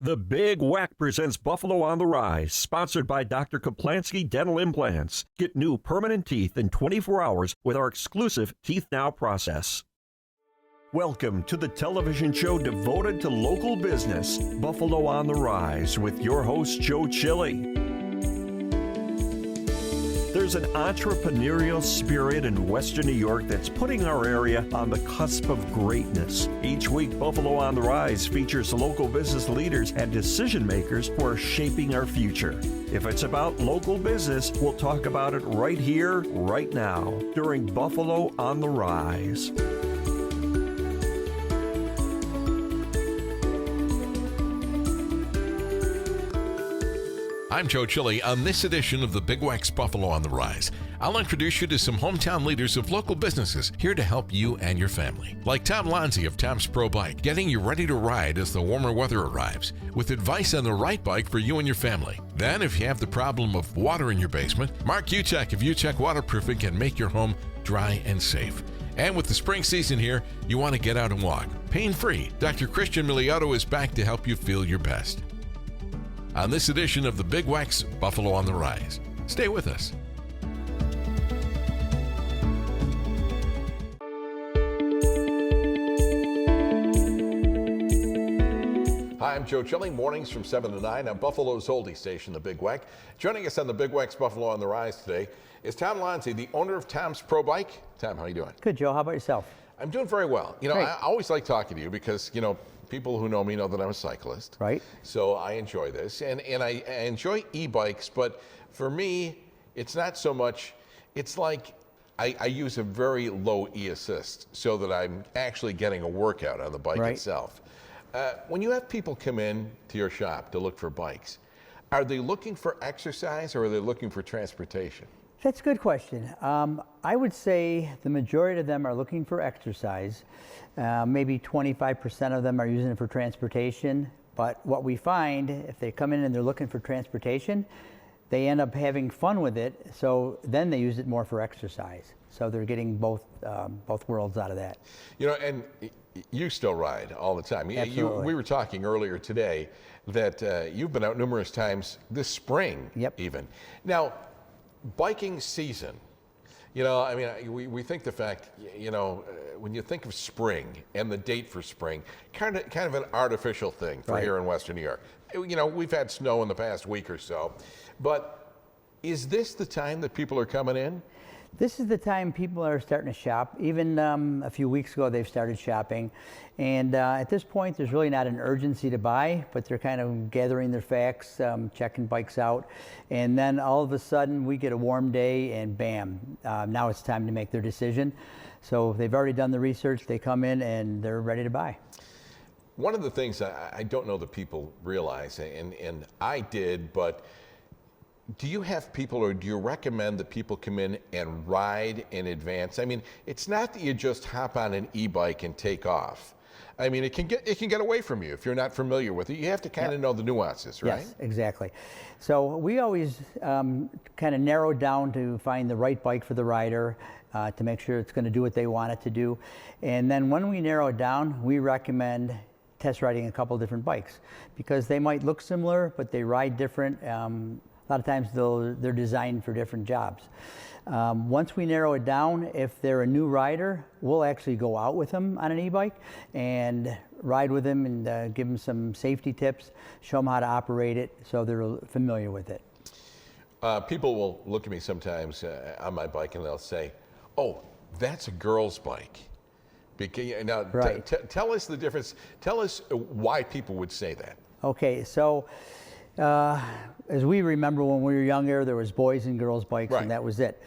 The Big WECK presents Buffalo on the Rise, sponsored by Dr. Kaplansky Dental Implants. Get new permanent teeth in 24 hours with our exclusive Teeth Now process. Welcome to the television show devoted to local business, Buffalo on the Rise, with your host, Joe Chili. There's an entrepreneurial spirit in Western New York that's putting our area on the cusp of greatness. Each week, Buffalo on the Rise features local business leaders and decision makers who are shaping our future. If it's about local business, we'll talk about it right here, right now, during Buffalo on the Rise. I'm Joe Chili. On this edition of the Big WECK's Buffalo on the Rise, I'll introduce you to some hometown leaders of local businesses here to help you and your family. Like Tom Lonzi of Tom's Pro Bike, getting you ready to ride as the warmer weather arrives, with advice on the right bike for you and your family. Then, if you have the problem of water in your basement, Mark Utech of Utech Waterproofing can make your home dry and safe. And with the spring season here, you want to get out and walk. Pain-free, Dr. Christian Miliotto is back to help you feel your best. On this edition of the Big WECK's Buffalo on the Rise. Stay with us. Hi, I'm Joe Chili. Mornings from 7 to 9 on Buffalo's oldie station, the Big WECK. Joining us on the Big WECK's Buffalo on the Rise today is Tom Lonzi, the owner of Tom's Pro Bike. Tom, how are you doing? Good, Joe. How about yourself? I'm doing very well. You know, Great. I always like talking to you because, you know, people who know me know that I'm a cyclist. Right. So I enjoy this. And I enjoy e-bikes, but for me, it's not so much, it's like I use a very low e-assist so that I'm actually getting a workout on the bike itself. When you have people come in to your shop to look for bikes, are they looking for exercise or are they looking for transportation? That's a good question. I would say the majority of them are looking for exercise. Maybe 25% of them are using it for transportation. But what we find, if they come in and they're looking for transportation, they end up having fun with it. So then they use it more for exercise. So they're getting both worlds out of that. You know, and you still ride all the time. Absolutely. We were talking earlier today that you've been out numerous times this spring, even. Now, biking season, you know, I mean, we think the fact, you know, when you think of spring and the date for spring, kind of an artificial thing for here in Western New York. You know, we've had snow in the past week or so, but is this the time that people are coming in? This is the time people are starting to shop. Even a few weeks ago, they've started shopping. And at this point, there's really not an urgency to buy, but they're kind of gathering their facts, checking bikes out. And then all of a sudden, we get a warm day and bam, now it's time to make their decision. So they've already done the research, they come in and they're ready to buy. One of the things I don't know that people realize, and I did, but do you have people, or do you recommend that people come in and ride in advance? I mean, it's not that you just hop on an e-bike and take off. I mean, it can get away from you if you're not familiar with it. You have to kind of know the nuances, right? Yes, exactly. So we always kind of narrow down to find the right bike for the rider, to make sure it's going to do what they want it to do. And then when we narrow it down, we recommend test riding a couple different bikes because they might look similar, but they ride different. A lot of times they're designed for different jobs. Once we narrow it down, if they're a new rider, we'll actually go out with them on an e-bike and ride with them and give them some safety tips, show them how to operate it so they're familiar with it. People will look at me sometimes on my bike and they'll say, oh, that's a girl's bike. Now, tell us the difference. Tell us why people would say that. Okay, so as we remember when we were younger, there was boys and girls bikes and that was it.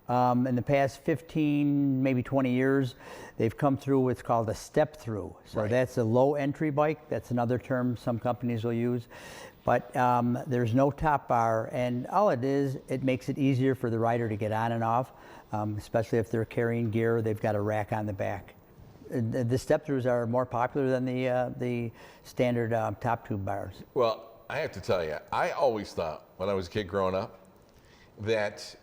In the past 15, maybe 20 years, they've come through what's called a step through. So that's a low entry bike. That's another term some companies will use. But there's no top bar, and all it is, it makes it easier for the rider to get on and off, especially if they're carrying gear, they've got a rack on the back. The step throughs are more popular than the standard top tube bars. Well, I have to tell you, I always thought when I was a kid growing up that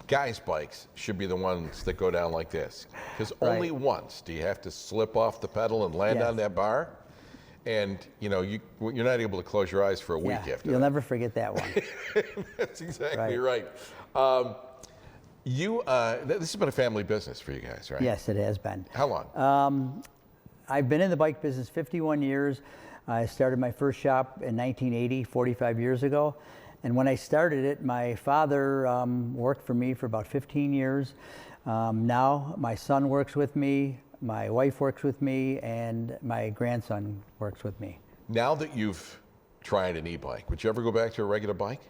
guys' bikes should be the ones that go down like this. Because only once do you have to slip off the pedal and land on that bar. and you're not able to close your eyes for a week after. You'll that. never forget that one. That's exactly right. This has been a family business for you guys, right? Yes, it has been. How long? I've been in the bike business 51 years. I started my first shop in 1980, 45 years ago. And when I started it, my father worked for me for about 15 years. Now my son works with me, my wife works with me, and my grandson works with me. Now that you've tried an e-bike, would you ever go back to a regular bike?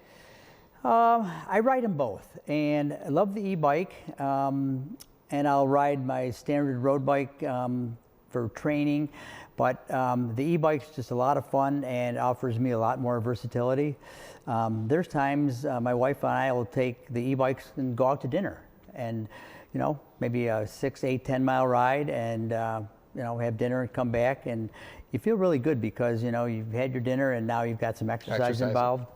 I ride them both, and I love the e-bike, and I'll ride my standard road bike for training, but the e-bike's just a lot of fun and offers me a lot more versatility. There's times my wife and I will take the e-bikes and go out to dinner, and maybe a 6, 8, 10-mile ride, and have dinner and come back, and you feel really good because you've had your dinner and now you've got some exercise involved.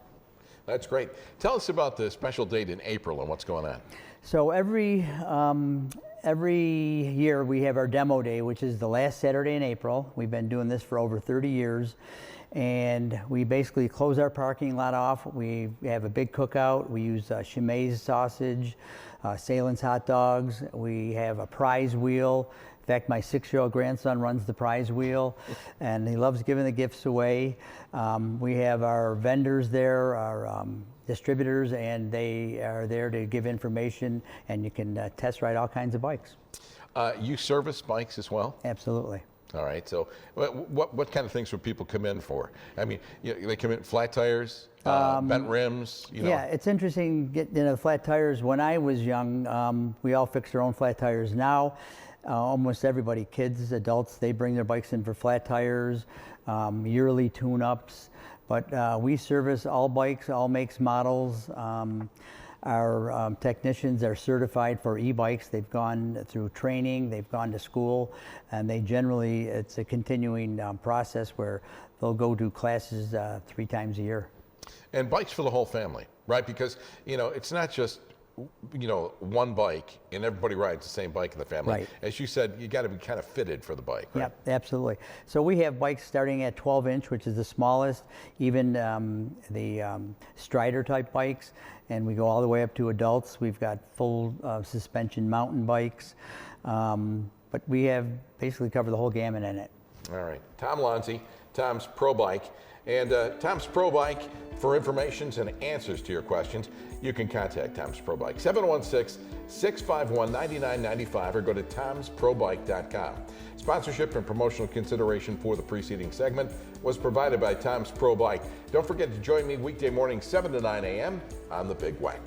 That's great. Tell us about the special date in April and what's going on. So every year we have our demo day, which is the last Saturday in April. We've been doing this for over 30 years. And we basically close our parking lot off. We have a big cookout. We use Chimay sausage, Salen's hot dogs. We have a prize wheel. In fact, my 6-year-old grandson runs the prize wheel, and he loves giving the gifts away. We have our vendors there, our distributors, and they are there to give information, and you can test ride all kinds of bikes. You service bikes as well? Absolutely. All right. So, what kind of things would people come in for? I mean, they come in flat tires, bent rims. Yeah, it's interesting getting into flat tires. When I was young, we all fixed our own flat tires. Now, almost everybody, kids, adults, they bring their bikes in for flat tires, yearly tune-ups. But we service all bikes, all makes, models. Our technicians are certified for e-bikes. They've gone through training, they've gone to school, and it's a continuing process where they'll go do classes 3 times a year. And bikes for the whole family, right? Because, it's not just, one bike and everybody rides the same bike in the family. Right. As you said, you got to be kind of fitted for the bike, right? Yep, absolutely. So we have bikes starting at 12-inch, which is the smallest, even the Strider type bikes, and we go all the way up to adults. We've got full suspension mountain bikes, but we have basically covered the whole gamut in it. All right. Tom Lonzi, Tom's Pro Bike. And Tom's Pro Bike, for information and answers to your questions, you can contact Tom's Pro Bike, 716-651-9995, or go to tomsprobike.com. Sponsorship and promotional consideration for the preceding segment was provided by Tom's Pro Bike. Don't forget to join me weekday morning, 7 to 9 a.m. on the Big WECK.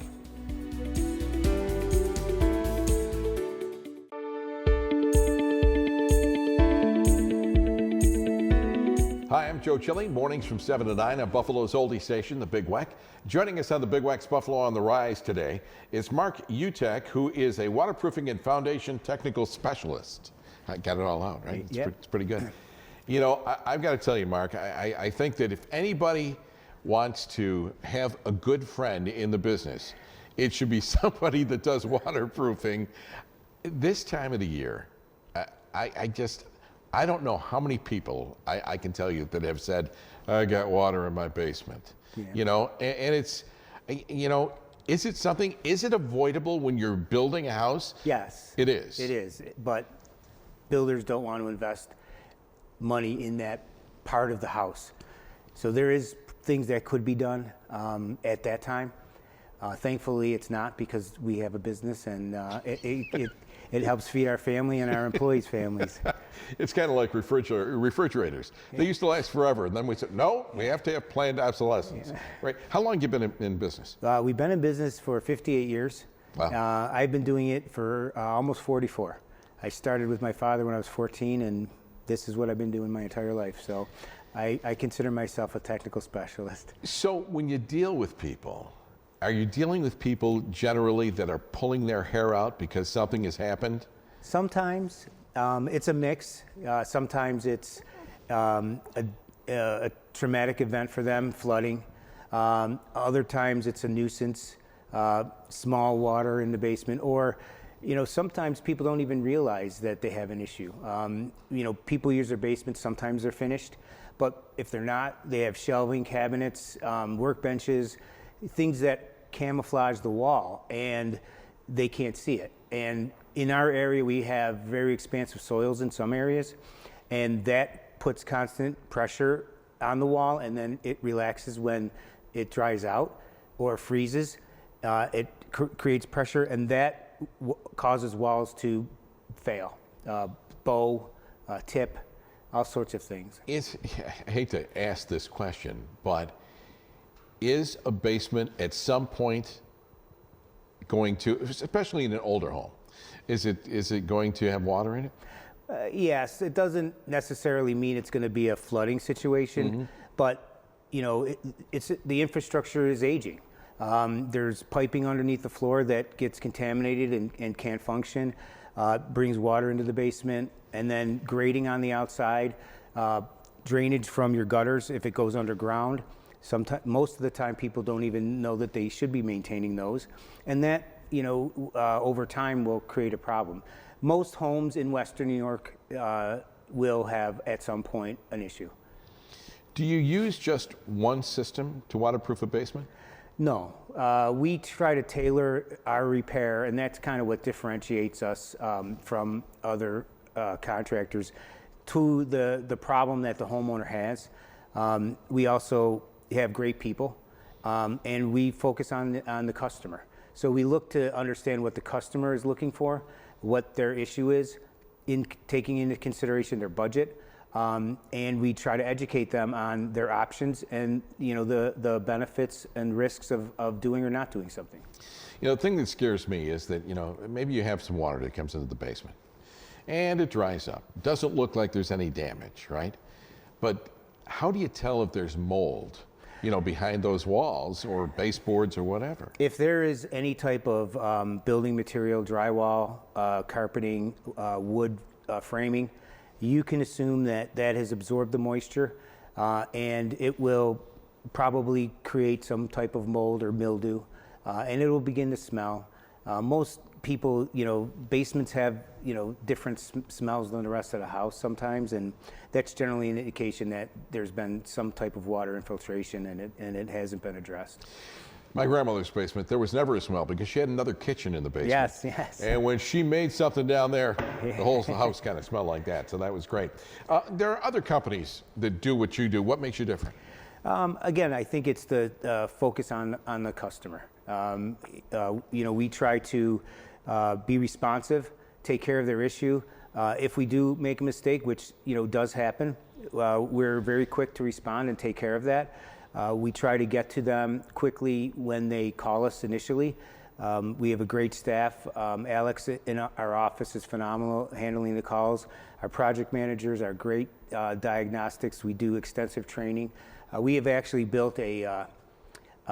Hi, I'm Joe Chili. Mornings from 7 to 9 on Buffalo's oldie station, the Big WECK. Joining us on the Big WECK's Buffalo on the Rise today is Mark Utech, who is a waterproofing and foundation technical specialist. I got it all out, right? It's pretty good. I've got to tell you, Mark, I think that if anybody wants to have a good friend in the business, it should be somebody that does waterproofing. This time of the year, I don't know how many people I can tell you that have said, I got water in my basement. Yeah. And it's, is it something, is it avoidable when you're building a house? Yes. It is. It is. But builders don't want to invest money in that part of the house. So there is things that could be done at that time. Thankfully, it's not, because we have a business, and it helps feed our family and our employees' families. It's kind of like refrigerators. They used to last forever, and then we said, no, we have to have planned obsolescence. Right? How long have you been in business? We've been in business for 58 years. Wow. I've been doing it for almost 44. I started with my father when I was 14, and this is what I've been doing my entire life. So I consider myself a technical specialist. So when you deal with people, are you dealing with people generally that are pulling their hair out because something has happened? Sometimes it's a mix. Sometimes it's a traumatic event for them, flooding. Other times it's a nuisance, small water in the basement, or sometimes people don't even realize that they have an issue. People use their basements, sometimes they're finished, But if they're not, they have shelving cabinets, workbenches, things that camouflage the wall, and they can't see it. And in our area, we have very expansive soils in some areas, and that puts constant pressure on the wall, and then it relaxes when it dries out or freezes. It creates pressure, and that causes walls to fail, bow, tip, all sorts of things. I hate to ask this question, but is a basement at some point going to, especially in an older home, is it going to have water in it? Yes, it doesn't necessarily mean it's going to be a flooding situation, but you know, the infrastructure is aging. There's piping underneath the floor that gets contaminated and can't function, brings water into the basement, and then grading on the outside, drainage from your gutters if it goes underground. Most of the time, people don't even know that they should be maintaining those, and that, you know, over time will create a problem. Most homes in Western New York will have at some point an issue. Do you use just one system to waterproof a basement? No, we try to tailor our repair, and that's kind of what differentiates us from other contractors to the problem that the homeowner has. We also have great people, and we focus on the customer. So we look to understand what the customer is looking for, what their issue is, in taking into consideration their budget, and we try to educate them on their options and, you know, the benefits and risks of doing or not doing something. You know, the thing that scares me is that, you know, maybe you have some water that comes into the basement and it dries up. Doesn't look like there's any damage, right? But how do you tell if there's mold, you know, behind those walls or baseboards or whatever? If there is any type of building material, drywall, carpeting, wood framing, you can assume that that has absorbed the moisture, and it will probably create some type of mold or mildew, and it will begin to smell. Most people, you know, basements have, you know, different smells than the rest of the house sometimes, and that's generally an indication that there's been some type of water infiltration and it hasn't been addressed. My grandmother's basement, there was never a smell because she had another kitchen in the basement. Yes, yes. And when she made something down there, the whole house kind of smelled like that, so that was great. There are other companies that do what you do. What makes you different? Again, I think it's the focus on the customer. You know, we try to be responsive, take care of their issue. If we do make a mistake, which, you know, does happen, we're very quick to respond and take care of that. We try to get to them quickly when they call us initially. We have a great staff. Alex in our office is phenomenal handling the calls. Our project managers are great diagnostics. We do extensive training. We have actually built a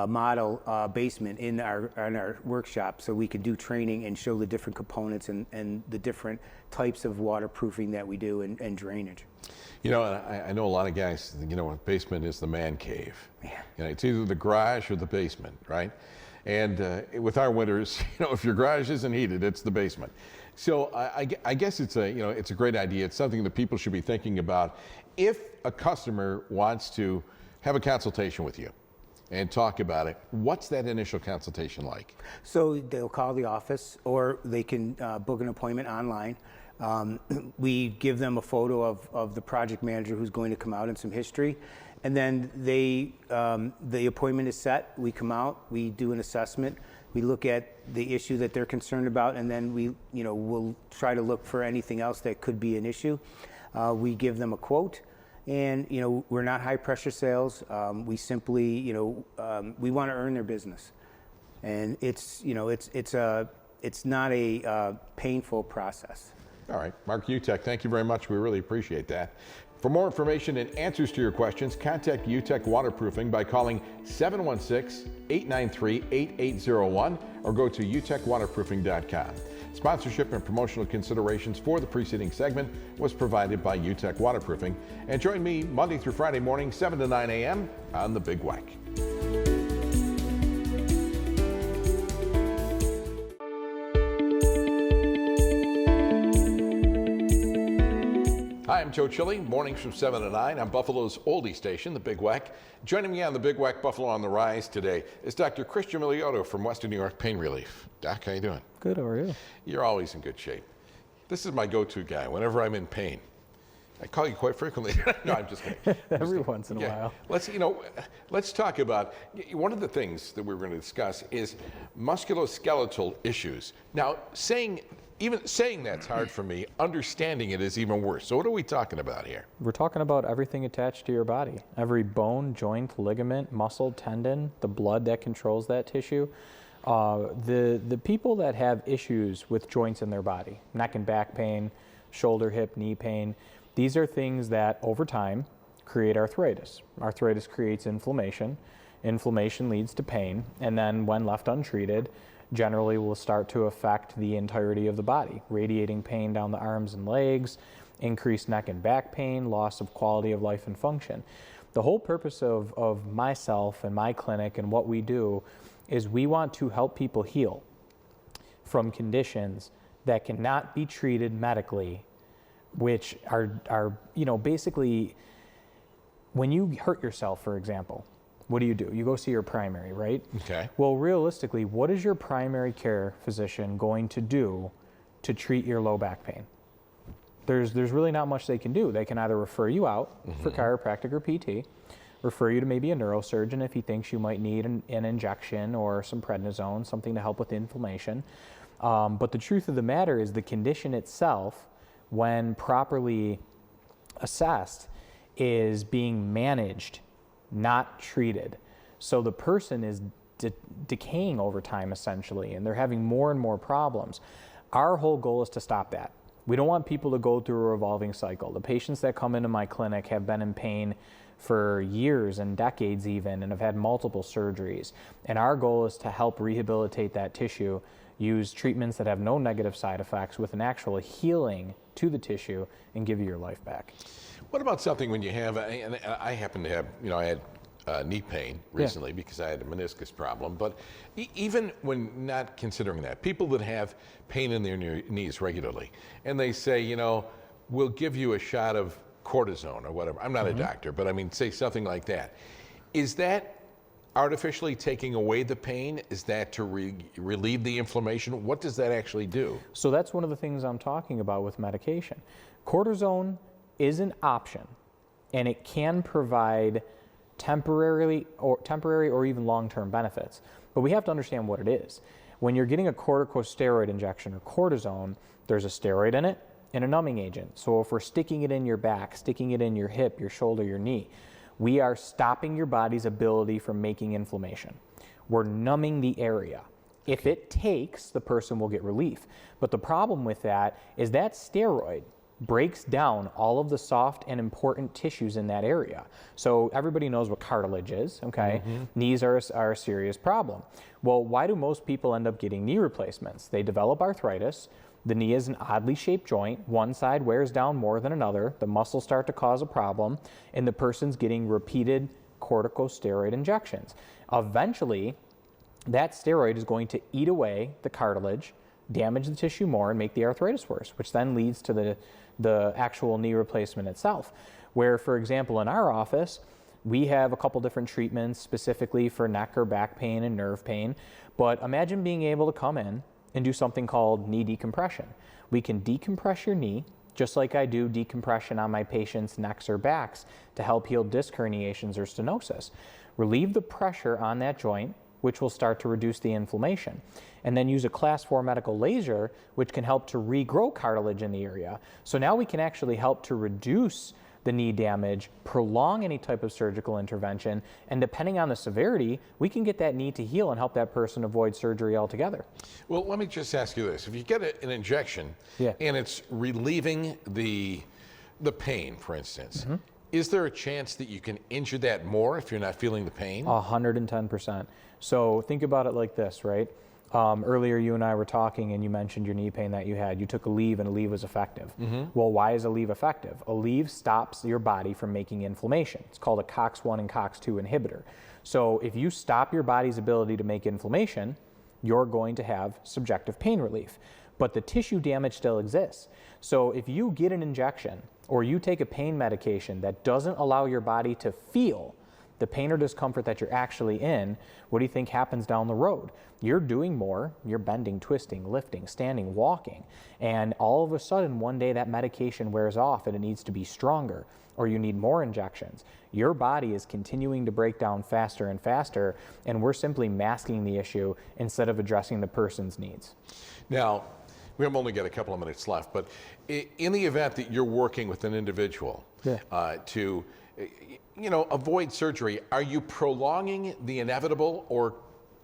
model basement in our workshop so we can do training and show the different components and the different types of waterproofing that we do and drainage. You know, I know a lot of guys, you know, a basement is the man cave. Yeah. You know, it's either the garage or the basement, right? And with our winters, you know, if your garage isn't heated, it's the basement. So I guess it's a, you know, it's a great idea. It's something that people should be thinking about. If a customer wants to have a consultation with you and talk about it, what's that initial consultation like? So they'll call the office, or they can book an appointment online. We give them a photo of the project manager who's going to come out and some history, and then the appointment is set. We come out, we do an assessment, we look at the issue that they're concerned about, and then we'll try to look for anything else that could be an issue. We give them a quote, and we're not high pressure sales. We simply we want to earn their business, and it's not a painful process. All right, Mark Utech, thank you very much. We really appreciate that. For more information and answers to your questions, contact Utech Waterproofing by calling 716-893-8801 or go to utechwaterproofing.com. Sponsorship and promotional considerations for the preceding segment was provided by Utech Waterproofing. And join me Monday through Friday morning, 7 to 9 a.m. on the Big WECK. Hi, Hi, I'm Joe Chili, mornings from 7 to 9 on Buffalo's oldie station, the Big WECK. Joining me on the Big WECK Buffalo on the Rise today is Dr. Christian Miliotto from Western New York Pain Relief. Doc, how you doing? Good, how are you? You're always in good shape. This is my go-to guy whenever I'm in pain. I call you quite frequently. No, I'm just kidding. Every once in a while. Let's talk about, one of the things that we're going to discuss is musculoskeletal issues. Now, even saying that's hard for me, understanding it is even worse. So what are we talking about here? We're talking about everything attached to your body. Every bone, joint, ligament, muscle, tendon, the blood that controls that tissue. The people that have issues with joints in their body, neck and back pain, shoulder, hip, knee pain, these are things that over time create arthritis. Arthritis creates inflammation. Inflammation leads to pain, and then when left untreated, generally will start to affect the entirety of the body, radiating pain down the arms and legs, increased neck and back pain, loss of quality of life and function. The whole purpose of myself and my clinic and what we do is we want to help people heal from conditions that cannot be treated medically, which are basically, when you hurt yourself, for example, what do? You go see your primary, right? Okay. Well, realistically, what is your primary care physician going to do to treat your low back pain? There's really not much they can do. They can either refer you out for chiropractic or PT, refer you to maybe a neurosurgeon if he thinks you might need an injection or some prednisone, something to help with inflammation. But the truth of the matter is the condition itself, when properly assessed, is being managed, not treated. So the person is decaying over time, essentially, and they're having more and more problems. Our whole goal is to stop that. We don't want people to go through a revolving cycle. The patients that come into my clinic have been in pain for years and decades even, and have had multiple surgeries. And our goal is to help rehabilitate that tissue, use treatments that have no negative side effects with an actual healing to the tissue, and give you your life back. What about something when you have, and I happen to have, I had knee pain recently because I had a meniscus problem, but even when not considering that, people that have pain in their knees regularly, and they say, we'll give you a shot of cortisone or whatever. I'm not a doctor, but I mean, say something like that. Is that artificially taking away the pain? Is that to relieve the inflammation? What does that actually do? So that's one of the things I'm talking about with medication. Cortisone is an option, and it can provide temporary or even long-term benefits. But we have to understand what it is. When you're getting a corticosteroid injection or cortisone, there's a steroid in it and a numbing agent. So if we're sticking it in your back, sticking it in your hip, your shoulder, your knee, we are stopping your body's ability from making inflammation. We're numbing the area. If it takes, the person will get relief. But the problem with that is that steroid breaks down all of the soft and important tissues in that area. So everybody knows what cartilage is, okay? Knees are a serious problem. Well, why do most people end up getting knee replacements? They develop arthritis. The knee is an oddly shaped joint. One side wears down more than another. The muscles start to cause a problem, and the person's getting repeated corticosteroid injections. Eventually, that steroid is going to eat away the cartilage, damage the tissue more, and make the arthritis worse, which then leads to the actual knee replacement itself. Where, for example, in our office, we have a couple different treatments specifically for neck or back pain and nerve pain. But imagine being able to come in and do something called knee decompression. We can decompress your knee, just like I do decompression on my patients' necks or backs to help heal disc herniations or stenosis. Relieve the pressure on that joint, which will start to reduce the inflammation. And then use a class 4 medical laser, which can help to regrow cartilage in the area. So now we can actually help to reduce the knee damage, prolong any type of surgical intervention, and depending on the severity, we can get that knee to heal and help that person avoid surgery altogether. Well, let me just ask you this. If you get an injection and it's relieving the pain, for instance, is there a chance that you can injure that more if you're not feeling the pain? 110%. So think about it like this, right? Earlier you and I were talking and you mentioned your knee pain that you had. You took a leave and a leave was effective. Well, why is a leave effective? A leave stops your body from making inflammation. It's called a COX-1 and COX-2 inhibitor. So if you stop your body's ability to make inflammation, you're going to have subjective pain relief. But the tissue damage still exists. So if you get an injection or you take a pain medication that doesn't allow your body to feel the pain or discomfort that you're actually in, what do you think happens down the road? You're doing more, you're bending, twisting, lifting, standing, walking, and all of a sudden one day that medication wears off and it needs to be stronger, or you need more injections. Your body is continuing to break down faster and faster, and we're simply masking the issue instead of addressing the person's needs. Now, we have only got a couple of minutes left, but in the event that you're working with an individual to avoid surgery, are you prolonging the inevitable, or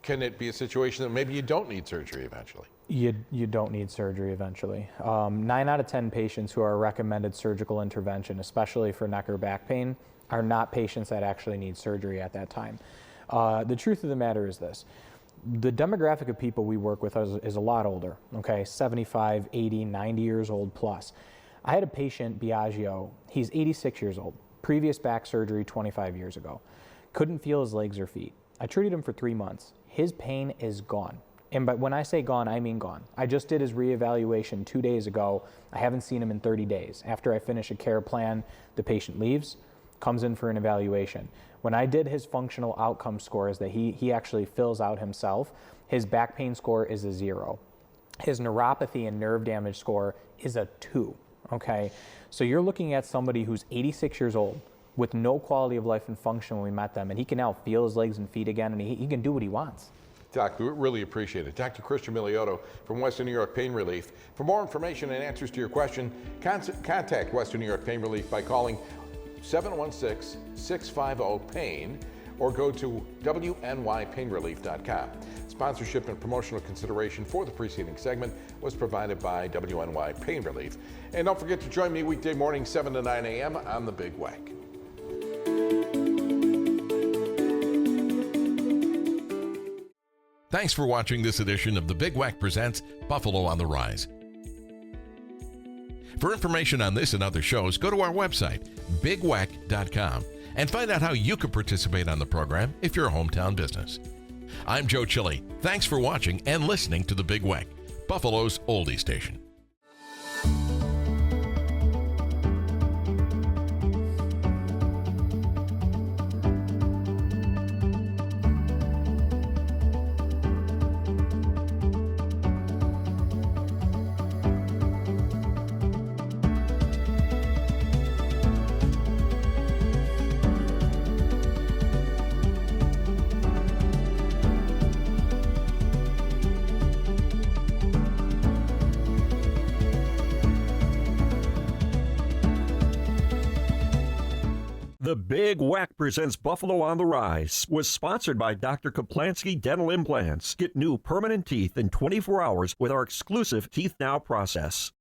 can it be a situation that maybe you don't need surgery eventually? You don't need surgery eventually. 9 out of 10 patients who are recommended surgical intervention, especially for neck or back pain, are not patients that actually need surgery at that time. The truth of the matter is this. The demographic of people we work with is a lot older, okay? 75, 80, 90 years old plus. I had a patient, Biagio, he's 86 years old, previous back surgery 25 years ago. Couldn't feel his legs or feet. I treated him for 3 months. His pain is gone. And when I say gone, I mean gone. I just did his reevaluation 2 days ago. I haven't seen him in 30 days. After I finish a care plan, the patient leaves, comes in for an evaluation. When I did his functional outcome scores that he actually fills out himself, his back pain score is a 0. His neuropathy and nerve damage score is a 2, okay? So you're looking at somebody who's 86 years old with no quality of life and function when we met them, and he can now feel his legs and feet again, and he can do what he wants. Doc, we really appreciate it. Dr. Christian Miliotto from Western New York Pain Relief. For more information and answers to your question, contact Western New York Pain Relief by calling 716-650-PAIN or go to WNYPainRelief.com. Sponsorship and promotional consideration for the preceding segment was provided by WNY Pain Relief. And don't forget to join me weekday morning 7 to 9 a.m. on the Big WECK. Thanks for watching this edition of the Big WECK Presents Buffalo on the Rise. For information on this and other shows, go to our website, bigweck.com, and find out how you can participate on the program if you're a hometown business. I'm Joe Chili. Thanks for watching and listening to the Big WECK, Buffalo's oldie station. The Big WECK Presents Buffalo on the Rise was sponsored by Dr. Kaplansky Dental Implants. Get new permanent teeth in 24 hours with our exclusive Teeth Now process.